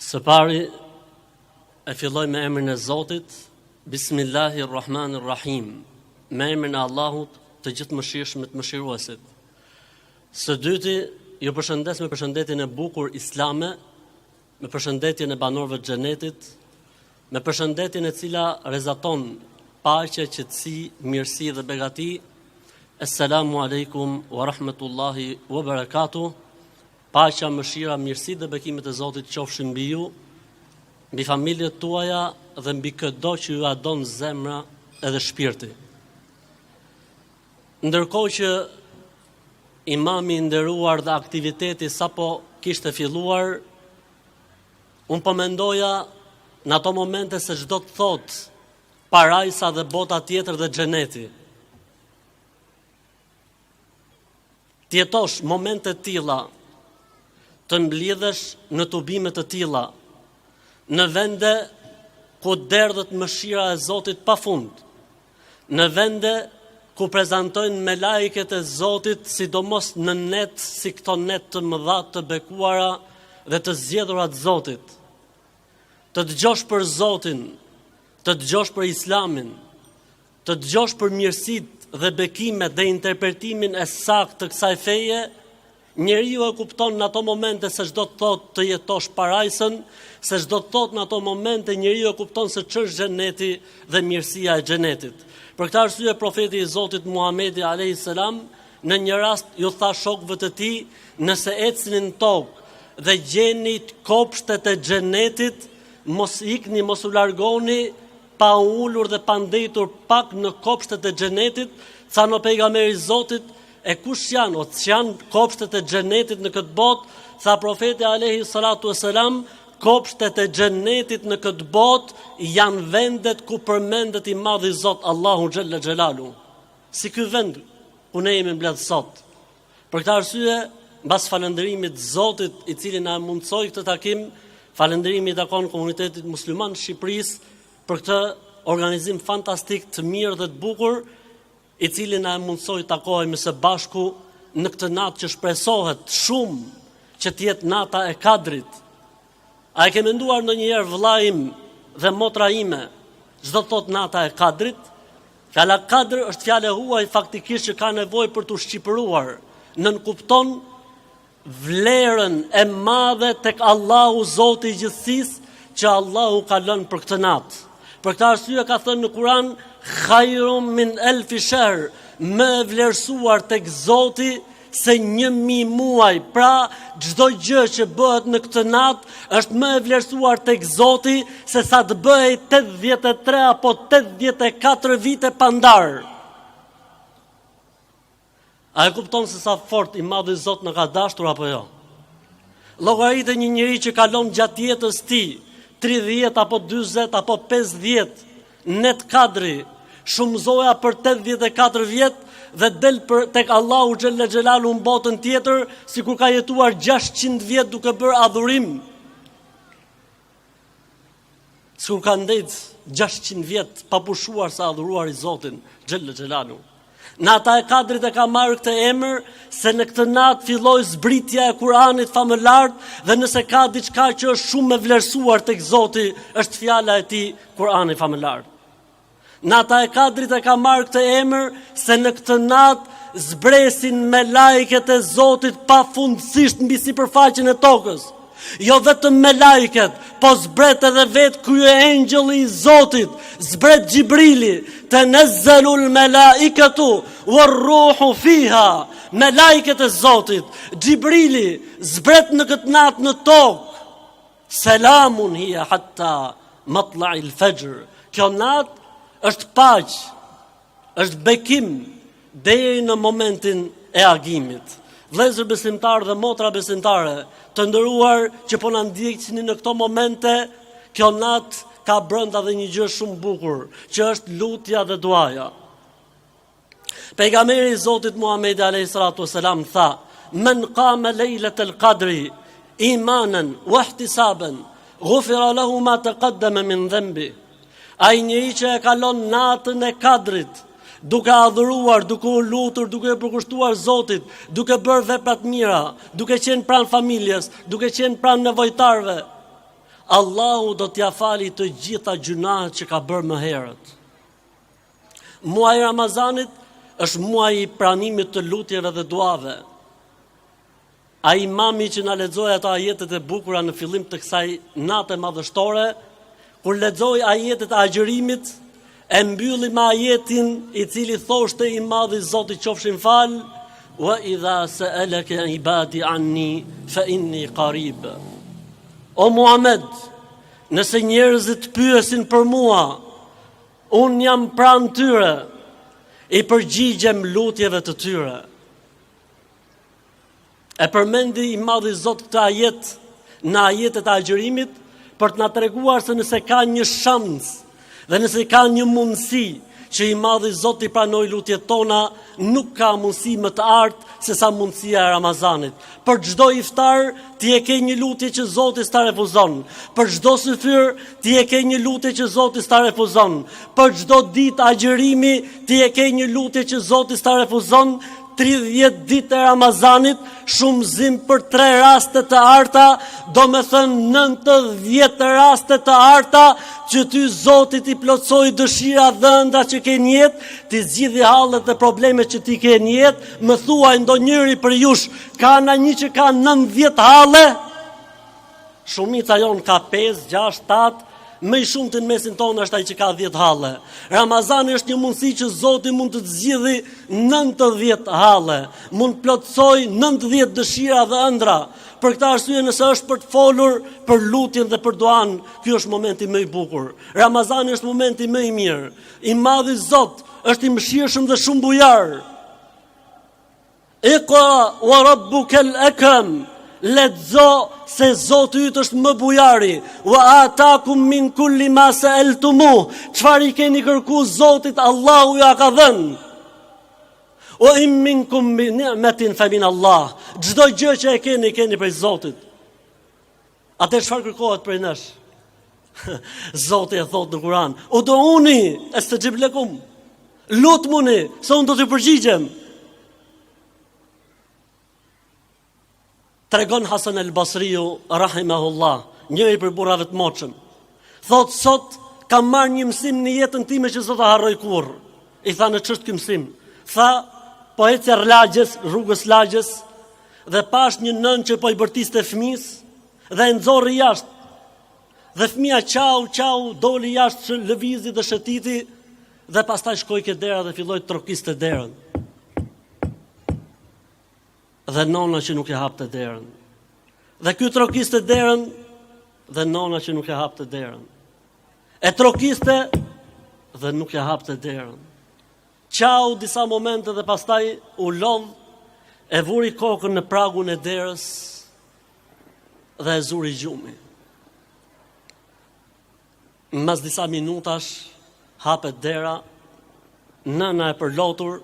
Së pari e filloj me emrin e Zotit, Bismillahirrahmanirrahim, me emrin e Allahut, të gjithë mëshirshmit mëshiruesit. Së dyti, ju përshëndes me përshëndetjen e bukur islame, me përshëndetjen e banorëve të xhenetit, me përshëndetjen e cila rezaton paqe, qetësi, mirësi dhe begati. Assalamu alaikum wa rahmatullahi wa barakatuh. Paqja, mëshira, mirësi dhe bekimet e Zotit qofshin mbi ju, mbi familjet tuaja dhe mbi çdo që ju adon zemra edhe shpirti. Ndërkohë që imami i nderuar dhe aktiviteti sapo kishte filluar, unë po mendoja në ato momente se çdo të thot parajsa dhe bota tjetër dhe xheneti. Të jetosh momente të tilla, të mblidhesh në tubime të tilla, në vende ku derdhet mëshira e Zotit pafund, në vende ku prezantojnë me lajket e Zotit, sidomos në net, si këto net të mëdha të bekuara dhe të zgjedhura të Zotit. Të dëgjosh për Zotin, të dëgjosh për Islamin, të dëgjosh për mirësitë dhe bekimet dhe interpretimin e saktë të kësaj feje, njeriu e kupton në ato momente se çdo të thotë të jetosh parajsën, se çdo të thotë në ato momente njeriu e kupton se ç'është xheneti dhe mirësia e xhenetit. Për këtë arsye profeti i Zotit Muhamedi alayhis salam në një rast ju tha shokëve të tij, nëse ecni në tokë dhe gjeni kopshtet e xhenetit, mos ikni, mos u largoni pa ulur dhe pa ndetur pak në kopshtet e xhenetit, sa në pejgamberi i Zotit, e kush janë, o që janë kopshtet e xhenetit në këtë botë, tha profeti alayhi salatu wassalam, kopshtet e xhenetit në këtë botë janë vendet ku përmendet i madhi Zot Allahu xhalla xhelalu. Si ky vend ku ne jemi mbledh sot. Për këtë arsye, mbas falënderimit Zotit i cili na mundsoi këtë takim, falënderimi i takon komunitetit musliman të Shqipërisë për këtë organizim fantastik të mirë dhe të bukur, i cili na mundsoi takohemi së bashku në këtë natë që shpresohet shumë që të jetë nata e Kadrit. A e ke menduar ndonjëherë vëlla im dhe motra ime, çdo thot nata e Kadrit? Fjala Kadr është fjalë huaj faktikisht që ka nevojë për të shqipëruar, nën kupton vlerën e madhe tek Allahu Zoti i gjithësisë që Allahu ka lënë për këtë natë. Për këtë arsye ka thënë në Kur'an, khajrum min elfi shahr, më vlerësuar tek Zoti se 1000 muaj. Pra, çdo gjë që bëhet në këtë natë është më e vlerësuar tek Zoti se sa të bëhej 83 apo 84 vite pandar. A e kupton se sa fort i madhi Zot në ka dashur apo jo? Llogaritë një njeri që kalon gjatë jetës tij 30 apo 40 apo 50 net Kadri, shumëzoja për 84 vjet dhe del për tek Allahu xhalla xhelalu në botën tjetër, sikur ka jetuar 600 vjet duke bërë adhurim. Sikur ka ndejt 600 vjet pa pushuar sa adhuruar i Zotin xhalla xhelalu. Nata e Kadrit e ka marrë këtë emër se në këtë natë filloi zbritja e Kuranit famëlar dhe nëse ka diçka që është shumë e vlerësuar tek Zoti, është fjala e tij Kurani famëlar. Nata e Kadrit e ka marrë këtë emër se në këtë natë zbresin me lajket e Zotit pafundësisht mbi sipërfaqen e tokës. Jo vetëm me lajket, po zbret edhe vetë ky engjëlli i Zotit, zbret Gjibrili, tanazzalul malaikatu war-ruhu fiha, me lajket e Zotit. Gjibrili zbret në këtë natë në tokë. Selamun hiya hatta matla'il fajr. Kjo natë është paqë, është bekim deri në momentin e agimit. Vëllezër besimtarë dhe motra besimtare, të nderuar që po na ndjeqni në këto momente, kjo natë ka brenda dhe një gjë shumë bukur, që është lutja dhe duaja. Pejgamberi i Zotit Muhamedi alayhi salatu wasalam tha: "Men qama lejlatal qadri imanan wa ihtisaban, ghufira lahu ma taqaddama min dhanbi." Ai njeri që e kalon natën e Kadrit, duke adhuruar, duke u lutur, duke e përkushtuar Zotit, duke bërë vepra të mira, duke qenë pranë familjes, duke qenë pranë nevojtarëve, Allahu do t'ja fali të gjitha gjunahet që ka bërë më herët. Muaji i Ramazanit është muaji i pranimit të lutjeve dhe duave. Ai imami që na lexoi ato ajetet e bukura në fillim të kësaj nate madhështore, kur lexoi ajetet e agjërimit, e mbylli me ajetin i cili thoshte i madhi Zoti qofshin fal, wa idha sa'alaka ibadi anni fa inni qarib. O Muhammed, nëse njerëzit pyesin për mua, unë jam pranë tyre, i përgjigjem lutjeve të tyre. E përmendi i madhi Zot këtë ajet në ajetet e agjërimit për të na treguar se nëse ka një shans dhe nëse ka një mundësi që i madhi Zot i pranoj lutjet tona, nuk ka mundësi më të artë se sa mundësia e Ramazanit. Për çdo iftar ti e ke një lutje që Zoti s'ta refuzon. Për çdo syfyr ti e ke një lutje që Zoti s'ta refuzon. Për çdo ditë agjërimi ti e ke një lutje që Zoti s'ta refuzon. 30 ditë e Ramazanit, shumëzim për 3 raste të arta, do me thënë 90 raste të arta, që ty Zotit i plotsoj dëshira dhe ëndra që ke njetë, ti zgjidhi hallet dhe problemet që ti ke njetë, më thuaj ndonjëri për jush, ka në një që ka 90 halle, shumica jonë ka 5, 6, 7, më i shumti në mesin tonë është ai që ka 10 halle. Ramazani është një mundësi që Zoti mund të zgjidhë 90 halle, mund plotsoj 90 dëshira dhe ëndra. Për këtë arsye nëse është për të folur për lutjen dhe për duan, ky është momenti më i bukur. Ramazani është momenti më i mirë. I madhi Zot është i mëshirshëm dhe shumë bujar. Iqra wa rabbukal akram. Lexo se Zoti yt është më bujari. Wa atakum min kulli ma sa'altumuh. Çfarë i keni kërkuar Zotit, Allahu ja ka dhënë. O in minkum bi ni'matin fa min Allah. Çdo gjë që e keni prej Zotit. Atë çfarë kërkohet prej nesh? Zoti e thot në Kur'an: "Ud'uni astajib lakum." Lutmuni, se unë do t'ju përgjigjem. Tregon Hasan el-Basriu rahimahullah, njëri për burrave të moçëm. Thot sot kam marrë një mësim në jetën time që s'do ta harroj kurrë. I tha në ç'është ky mësim? Tha, po ecë rrugës Lagjës dhe pash një nën që po i bërtiste fëmis dhe e nxorri jashtë. Dhe fëmia qau doli jashtë, lëvizi dhe shëtiti dhe pastaj shkoi ke dera dhe filloi të trokiste derën. Dhe nona që nuk e hapte derën. Dhe ky trokiste derën dhe nona që nuk e hapte derën. E trokiste dhe nuk e hapte derën. Qau disa momente dhe pastaj u lodh, e vuri kokën në pragun e derës dhe e zuri gjumi. Mas disa minutash hapet dera, nëna e përlotur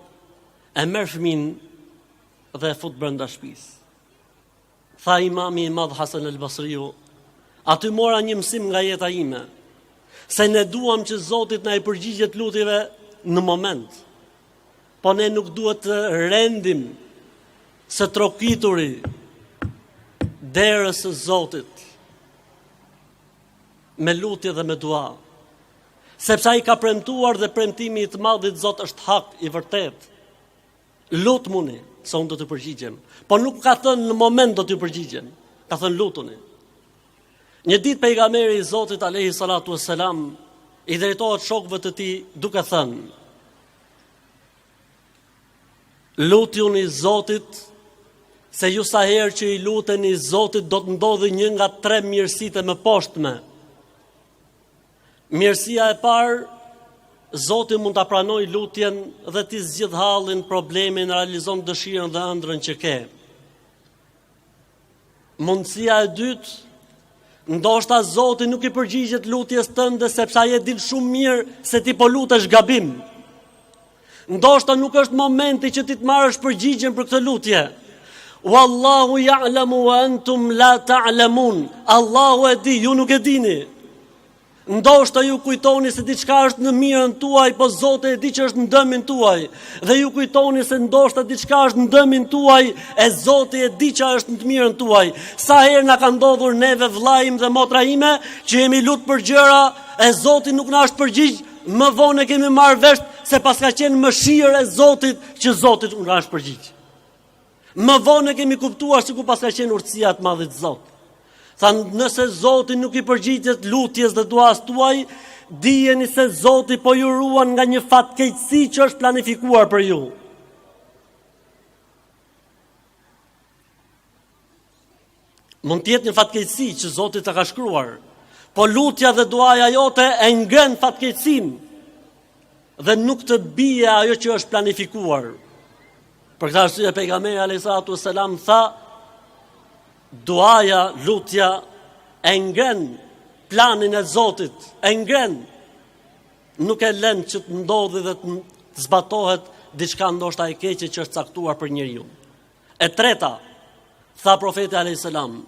e merr fëmin dhe e fut brenda shtëpisë. Tha imami i madh Hasan el-Basriu, aty mora një mësim nga jeta ime, se ne duam që Zotit na i përgjigjet lutjeve në moment, po ne nuk duhet të rendim së trokituri derës së Zotit me lutje dhe me dua, sepse ai ka premtuar dhe premtimi i të madhit Zot është hak i vërtet. Lutmuni, se unë do të përgjigjem. Po nuk ka thënë në moment do të përgjigjem. Ka thënë lutuni. Një ditë pejgamberi i Zotit alayhi salatu wassalam i drejtohet shokëve të tij duke thënë: Lutjuni Zotit, se ju sa herë që i luteni Zotit do të ndodhi një nga 3 mirësitë më poshtme. Mirësia e parë, Zoti mund ta pranoj lutjen dhe ti zgjidh hallin, problemin, realizon dëshirën dhe ëndrrën që ke. Mundësia e dytë, ndoshta Zoti nuk i përgjigjet lutjes tënde sepse ai e din shumë mirë se ti po lutesh gabim. Ndoshta nuk është momenti që ti të marrësh përgjigjen për këtë lutje. Wallahu ya'lamu wa antum la ta'lamun. Allahu e di, ju nuk e dini. Ndoshta ju kujtoni se diçka është në mirën tuaj, po Zoti e di që është në dëmin tuaj. Dhe ju kujtoni se ndoshta diçka është në dëmin tuaj, e Zoti e di që është në të mirën tuaj. Sa herë na ka ndodhur neve vllajim dhe motra ime që jemi lut për gjëra, e Zoti nuk na është përgjigj, më vonë kemi marrë vesh se pas ka qenë mëshirë e Zotit që Zoti nuk na është përgjigj. Më vonë kemi kuptuar se ku pas ka qenë urtësia e Madhit Zot. Thanë, nëse Zoti nuk i përgjigjet lutjes dhe duas tuaj, dijeni se Zoti po ju ruan nga një fatkeqësi që është planifikuar për ju. Mund të jetë një fatkeqësi që Zoti ta ka shkruar, po lutja dhe duaja jote e ngren fatkeqësinë dhe nuk të bie ajo që është planifikuar. Për këtë arsye pejgamberi alayhisalatu wassalam tha, duaja, lutja e ngren planin e Zotit, e ngren, nuk e lën që të ndodhi dhe të zbatohet diçka ndoshta e keqe që është caktuar për njeriu. E treta, tha profeti alayhisalam,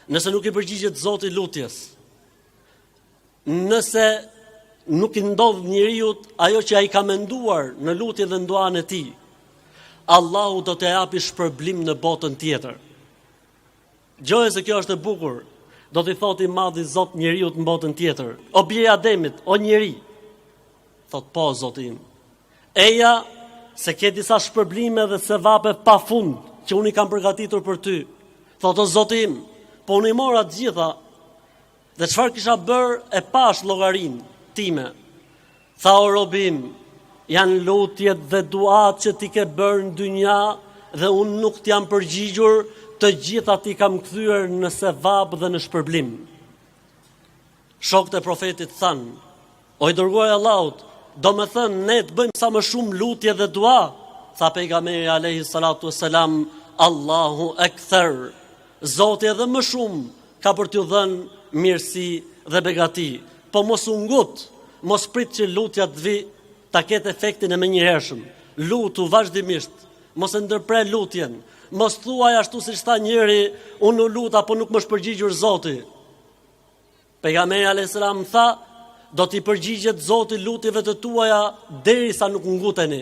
nëse nuk i përgjigjet Zoti lutjes, nëse nuk i ndodh njeriu ajo që ai ka menduar në lutje dhe në duan e tij, Allahu do të japi shpërblim në botën tjetër. Gjoje se kjo është e bukur, do t'i thot i madhi Zot njeriu në botën tjetër. O bie Ademit, o njeri. Thot po Zoti im. Eja se ke disa shpërblime dhe sevape pafund që unë i kam përgatitur për ty. Thot o Zoti im, po unë i mora të gjitha dhe çfarë kisha bër e pash llogarin time. Tha o robim, janë lutjet dhe duat që ti ke bërë në dynja dhe unë nuk t'jam përgjigjur, të gjitha ti kam kthyer në sevap dhe në shpërblim. Shokët e profetit thanë, o i dërguar i Allahut, do me thënë ne të bëjmë sa më shumë lutje dhe dua, tha pejgamberi alayhi salatu wassalam, Allahu akthar. Zoti edhe më shumë ka për t'ju dhënë mirësi dhe begati, po mos u ngut, mos prit që lutja të vi ta ketë efektin e menjëhershëm. Lutu vazhdimisht, mos e ndërpre lutjen. Mos thuaj ashtu siç tha njëri, unë u luta po nuk më është përgjigjur Zoti. Pejgamberi alayhis salam tha, do t'i përgjigjet Zoti lutjeve të tuaja derisa nuk nguteni.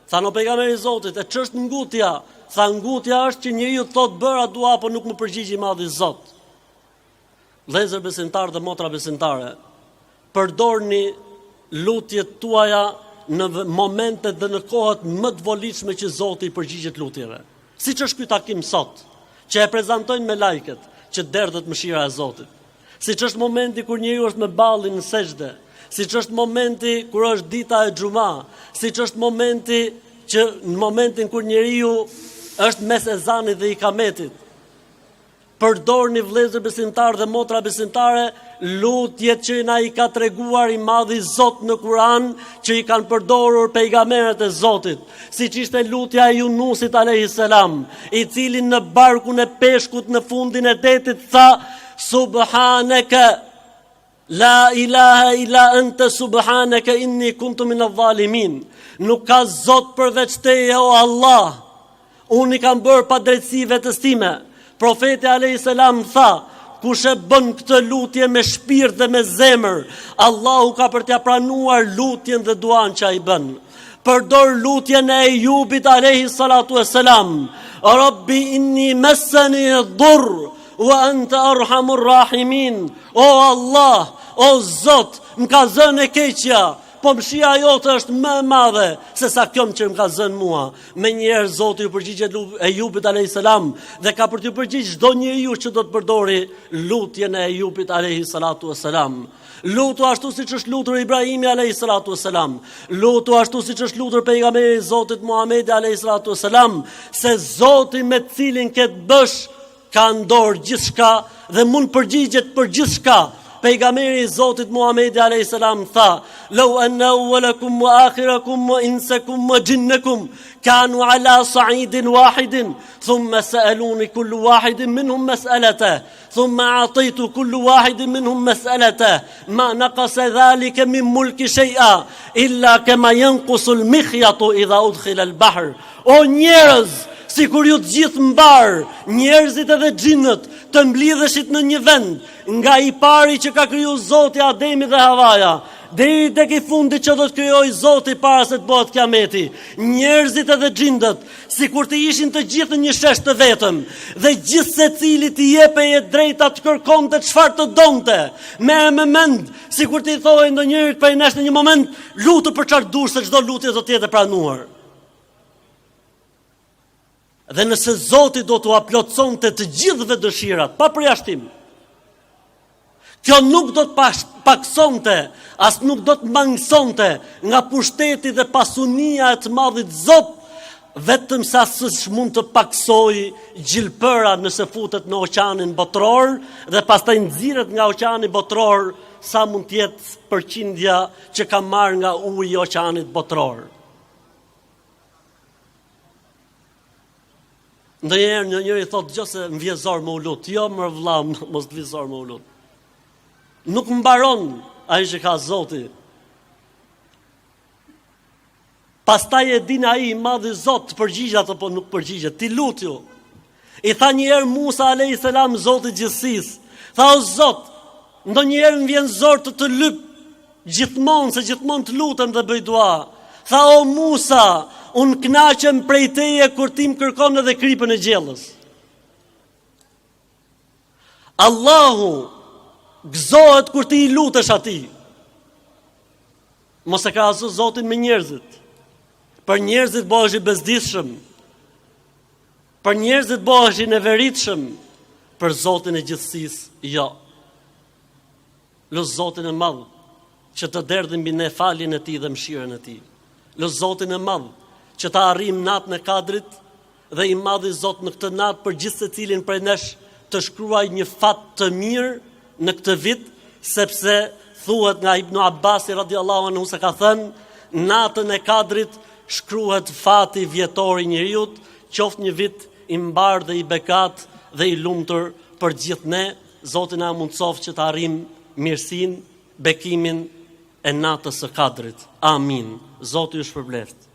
Tha no pejgamberi i Zotit, e ç'është ngutja? Tha ngutja është që njeriu thot bëra dua po nuk më përgjigj i Madhi Zot. Vëllezër besimtar dhe motra besimtare, përdorni lutjet tuaja në momentet dhe në kohët më të volitshme që Zoti i përgjigjet lutjeve. Siç është ky takim sot, që e prezantojnë me lajket, që derdhet mëshira e Zotit. Siç është momenti kur njeriu është me ballin në sejdë, siç është momenti kur është dita e xhuma, siç është momenti që në momentin kur njeriu është mes ezanit dhe ikametit. Përdorni vëllezër besimtar dhe motra besimtare lutjet që na i ka treguar i Madhi Zot në Kur'an, që i kanë përdorur pejgamberët e Zotit, siç ishte lutja e Yunusit alayhis salam, i cili në barkun e peshkut në fundin e detit tha Subhanaka la ilaha illa anta subhanaka inni kuntu minadh dhalimin. Nuk ka Zot përveç teje o Allah. Unë i kam bërë pa drejtësi vetes time. Profeti alayhis salam tha, kush e bën këtë lutje me shpirt dhe me zemër, Allahu ka për t'ia pranuar lutjen dhe duan që ai bën. Përdor lutjen e Ejubit alayhis salatu wassalam. Rabbi inni massani ad-durr wa anta arhamur rahimin. O Allah, o Zot, më ka zënë e keqja, po mëshira jote është më e madhe se sa kjo që më ka zënë mua. Menjëherë Zoti u përgjigjet Ejubit alayhis salam dhe ka për t'u përgjigj çdo njeriu që do të përdori lutjen e Ejubit alayhis salatu wassalam. Lutu ashtu siç është lutur Ibrahimi alayhis salatu wassalam. Lutu ashtu siç është lutur pejgamberi i Zotit Muhamedi alayhis salatu wassalam, se Zoti me të cilin ke të bësh ka në dorë gjithçka dhe mund përgjigjet për gjithçka. Pejgamberi i Zotit Muhamedi alayhis salam tha, "Law anna awwalakum wa akhirakum wa insakum wa jinnakum kanu ala sa'idin wahidin, thumma sa'aluni kullu wahidin minhum mas'alatahu, thumma a'taytu kullu wahidin minhum mas'alatahu, ma naqasa dhalika min mulki shay'a illa kama yanqusu al-mikhyatu idha udkhila al-bahr." O njerëz, sikur ju të gjithë mbar, njerëzit edhe xhinët, të mblidheshit në një vend, nga i pari që ka kriju Zoti Ademi dhe Havaja, deri tek i fundit që do të krijojë Zoti para se të bëhet kiameti. Njerëzit edhe xhindët, sikur të ishin të gjithë një shesh të vetëm, dhe gjithë secili t'i jepeje drejta të kërkonte çfarë të donte. Merre me mend, sikur t'i thojë ndonjërit prej nesh në një moment, lutu për çfarë dush, se çdo lutje do të jetë e pranuar. Dhe nëse Zoti do t'u aplotësonte të gjithëve dëshirat, pa përjashtim, kjo nuk do të paksonte, as nuk do të mangësonte nga pushteti dhe pasunia e të madhit Zot, vetëm sa s'mund të paksoj gjilpëra nëse futet në oqeanin botror dhe pastaj nxirret nga oqeani botror sa mund të jetë përqindja që ka marrë nga uji i oqeanit botror. Ndonjëherë njëri thotë gjose më vjen zor më u lut. Jo më vëlla, mos të vi zor më u lut. Nuk mbaron ai që ka Zoti. Pastaj e din ai i madhi Zot të përgjigjet apo nuk përgjigjet. Ti lutju. I tha një herë Musa alayhis salam Zotit gjithësisë. Tha o Zot, ndonjëherë më vjen zor të lyp gjithmonë, se gjithmonë të lutem dhe bëj dua. Tha o Musa, unë knaqem prej teje kur ti më kërkon edhe kripën e gjellës. Allahu gëzohet kur ti i lutesh atij. Mos e krahaso Zotin me njerëzit. Për njerëzit bëhesh i bezdisshëm. Për njerëzit bëhesh i neveritshëm. Për Zotin e gjithësisë, jo. Lut Zotin e madh që të derdhë mbi ne faljen e tij dhe mëshirën e tij. Lut Zotin e madh që ta arrim natën e Kadrit dhe i madhi Zot në këtë natë për gjithë secilin prej nesh të shkruaj një fat të mirë në këtë vit, sepse thuhet nga Ibn Abbas radiallahu anhu se ka thënë, natën e Kadrit shkruhet fati vjetor i njeriut, qoftë një vit i mbar dhe i bekat dhe i lumtur për gjithë ne. Zoti na mundsoft që të arrim mirësinë, bekimin e natës së Kadrit. Amin. Zoti ju shpërbleft.